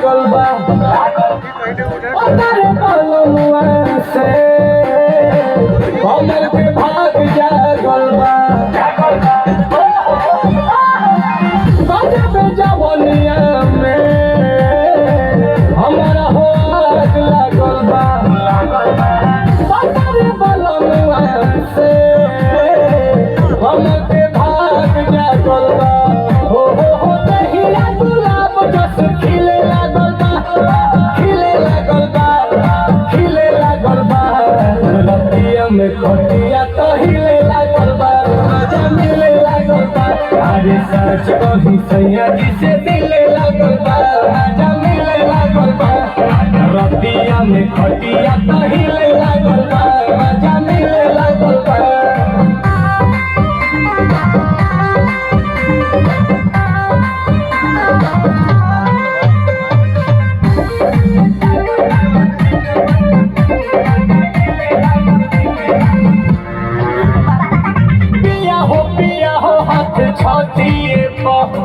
लागल बा तारे बलमुआ से कमल के भाग जागल बा गजब जवनिया में हमारा हो आग लागल बा तारे बलमुआ से कमल के भाग जागल बा हो दहिया गुलाब जस खिले लागल बा खिले लागल बा खिले लागल बा रतिया में खटिया तो हिले लागल बा मजा मिले लागल बा अरे सच कही सैया जी से दिले लागल बा मजा मिले लागल बा रतिया में खटिया तो हिले लागल बा मजा मिले लागल बा पिया हो हाथ छातिए पर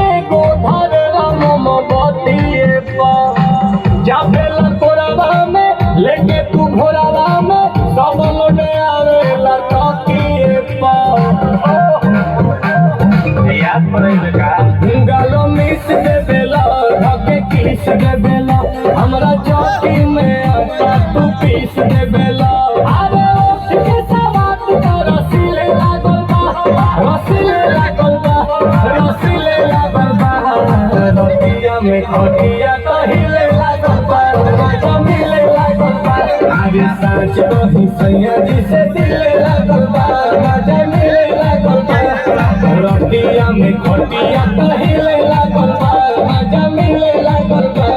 एगो धर राम बतिए पर जाबेला कोरावा में लेके तू घोरावा में सब लोग आवेला तकिए पर याद पड़े का गालो मिस दे बेला धके किस दे बेला हमरा चौकी में आता तू पीस दे बेला अरे उठ के सवात का रसीले लागल रसीले लागल बा रसीले लागल बा रतिया में खटिया तो हिले लागल बा मजा मिले लागल बा अरे सच कही सैया जी से दिले लागल बा मजा मिले लागल बा रतिया में खटिया तो हिले लागल बा मजा मिले लागल बा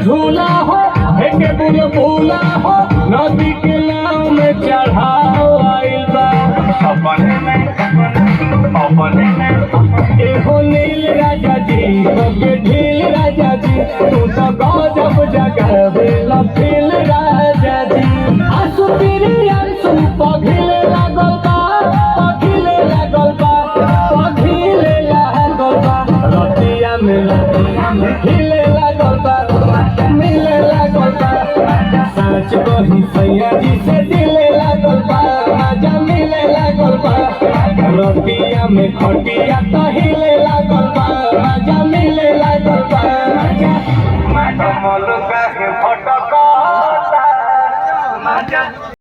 झूला हो एके बुलबुला हो नदी के नाव में चढ़ाओ आइल बा एहो नील राजा जी के ढील राजा जी तू तो गजब जगह बेला फील राजा जी आंसू तेरी आंसू पघिले लागल बा पघिले लागल बा पघिले लागल बा रतिया में हिले लागल बा मिले लागल बा सच कही सैया जी से दिले लागल बा मजा मिले लागल बा रतिया में खटिया तो